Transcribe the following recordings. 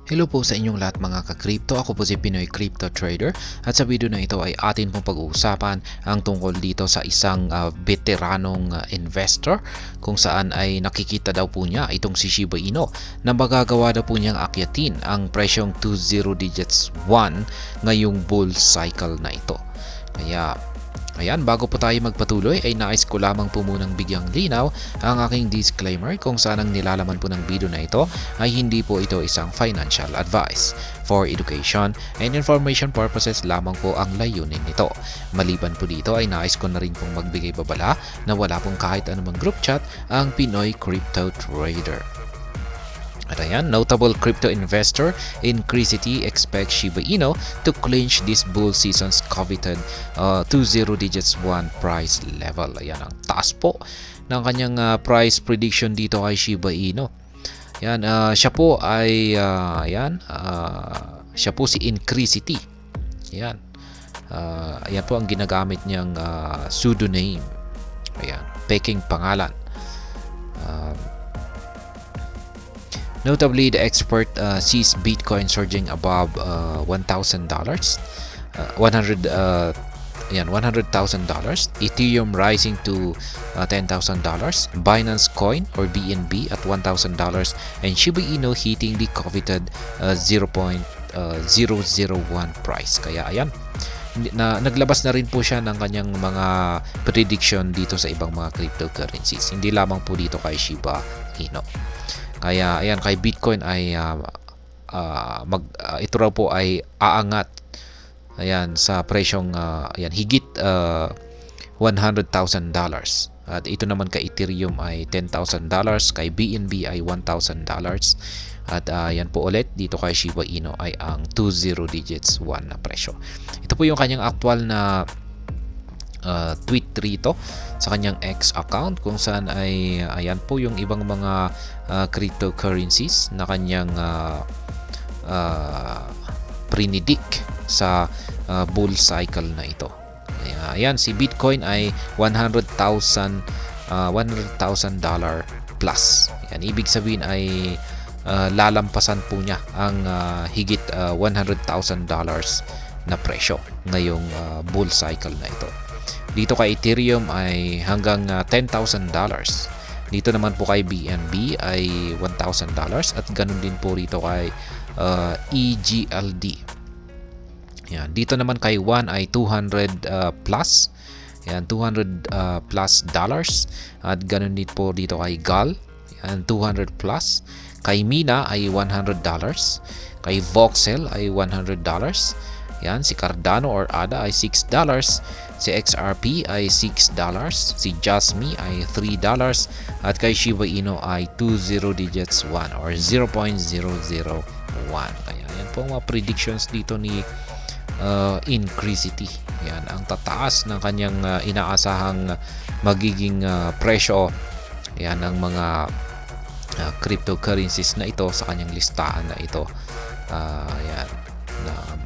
Hello po sa inyong lahat mga ka-crypto. Ako po si Pinoy Crypto Trader at sa video na ito ay atin pong pag-uusapan ang tungkol dito sa isang veteranong investor kung saan ay nakikita daw po niya itong si Shiba Inu na magagawa daw po niyang akyatin ang presyong 20 digits 1 ngayong bull cycle na ito. Kaya ayan, bago po tayo magpatuloy ay nais ko lamang po munang bigyang linaw ang aking disclaimer kung saan ang nilalaman po ng video na ito ay hindi po ito isang financial advice. For education and information purposes lamang po ang layunin nito. Maliban po dito ay nais ko na rin pong magbigay babala na wala pong kahit anumang group chat ang Pinoy Crypto Trader. At ayan, notable crypto investor Incrisity expects Shiba Inu to clinch this bull season's coveted 20 digits 1 price level. Ayan, ang taas po ng kanyang price prediction dito kay Shiba Inu. Ayan, siya po ay siya po si Incrisity. Ayan. Ayan po ang ginagamit niyang pseudonym. Ayan, peking pangalan. Notably, the expert sees Bitcoin surging above $1,000, $100,000, Ethereum rising to $10,000, Binance Coin or BNB at $1,000, and Shiba Inu hitting the coveted 0.001 price. Kaya ayan, naglabas na rin po siya ng kanyang mga prediction dito sa ibang mga cryptocurrencies. Hindi lamang po dito kay Shiba Inu. Kaya ayan, kay Bitcoin ay ito raw po ay aangat ayan sa presyong ayan higit $100,000. At ito naman kay Ethereum ay $10,000, kay BNB ay $1,000. At yan po ulit dito kay Shiba Inu ay ang 20 digits 1 na presyo. Ito po yung kanyang actual na tweet rito sa kanyang X account kung saan ay ayan po yung ibang mga cryptocurrencies na kanyang predict sa bull cycle na ito. Ayan, si Bitcoin ay $100,000 plus. Ayan, ibig sabihin ay lalampasan po niya ang higit $100,000 na presyo ngayong bull cycle na ito. Dito kay Ethereum ay hanggang $10,000. Dito naman po kay BNB ay $1,000 at ganun din po rito kay EGLD. Yan. Dito naman kay One ay 200 plus. Yan, 200 plus dollars. At ganun din po dito kay GAL. Yan, 200 plus. Kay Mina ay $100. Kay Voxel ay $100. Yan, si Cardano or ADA ay $6. Si XRP ay $6. Si Jasmy ay $3. At kay Shiba Inu ay 20 digits 1 or 0.001. Kaya yan po mga predictions dito ni Incrisity. Yan, ang tataas ng kanyang inaasahang magiging presyo yan ng mga cryptocurrencies na ito sa kanyang listahan na ito. Yan, na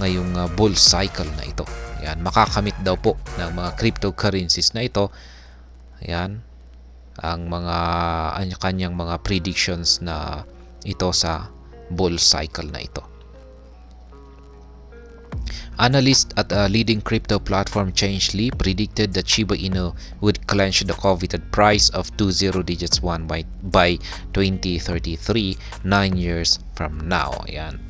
ngayong bull cycle na ito. Yan, makakamit daw po ng mga cryptocurrencies na ito. Yan, ang kanyang mga predictions na ito sa bull cycle na ito. Analyst at a leading crypto platform Changelly predicted that Shiba Inu would clinch the coveted price of 20 digits 1 by 2033, 9 years from now. Ayan.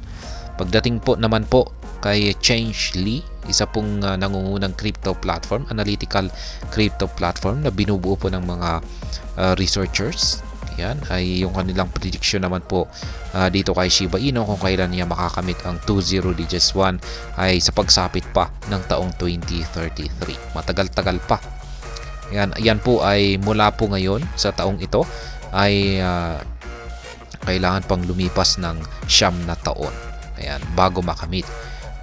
Pagdating po naman po kay Changelly, isa pong nangungunang crypto platform, analytical crypto platform na binubuo po ng mga researchers. Yan ay yung kanilang prediction naman po dito kay Shiba Inu kung kailan niya makakamit ang 20 digits 1 ay sa pagsapit pa ng taong 2033. Matagal-tagal pa. Yan po ay mula po ngayon sa taong ito ay kailangan pang lumipas ng 9 na taon. Ayan, bago makamit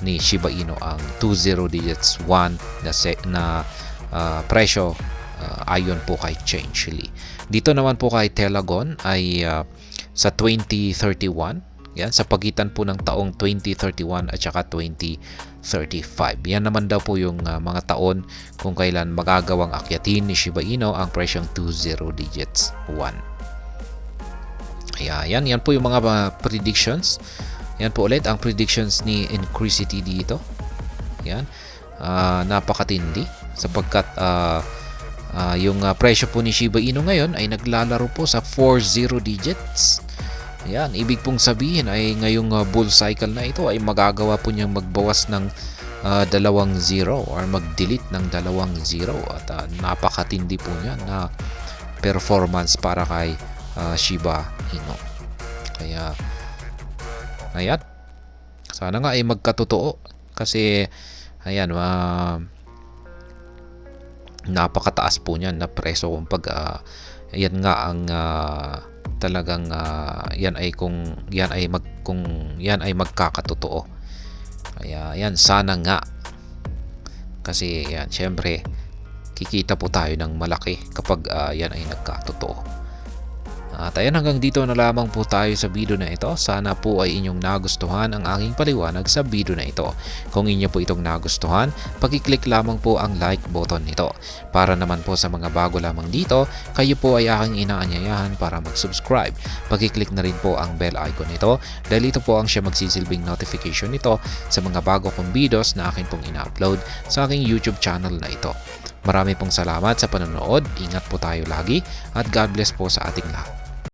ni Shiba Inu ang 20 digits 1 na presyo ayon po kay Changelly. Dito naman po kay Telegon ay sa 2031. Yan, sa pagitan po ng taong 2031 at saka 2035. Yan naman daw po yung mga taon kung kailan magagawang akyatin ni Shiba Inu ang presyong 20 digits 1. Kaya yan po yung mga predictions. Yan po ulit ang predictions ni Incrisity dito. Yan. Napakatindi sapagkat yung presyo po ni Shiba Inu ngayon ay naglalaro po sa 40 digits. Yan, ibig pong sabihin ay ngayong bull cycle na ito ay magagawa po niyang magbawas ng 2 zero or mag-delete ng 2 zero at napakatindi po niya na performance para kay Shiba Inu. Kaya ayan, sana nga ay magkatotoo kasi ayan, napakataas po niyan na presyo kung yan nga ang talagang yan ay kung yan ay magkakatotoo. Kaya yan, sana nga, kasi yan syempre kikita po tayo ng malaki kapag yan ay nagkatotoo. At ayan, hanggang dito na lamang po tayo sa video na ito. Sana po ay inyong nagustuhan ang aking paliwanag sa video na ito. Kung inyo po itong nagustuhan, pag-click lamang po ang like button nito. Para naman po sa mga bago lamang dito, kayo po ay aking inaanyayahan para mag-subscribe. Pag-click na rin po ang bell icon nito dahil ito po ang siya magsisilbing notification nito sa mga bago kong videos na akin pong ina-upload sa aking YouTube channel na ito. Marami pong salamat sa panonood. Ingat po tayo lagi at God bless po sa ating lahat.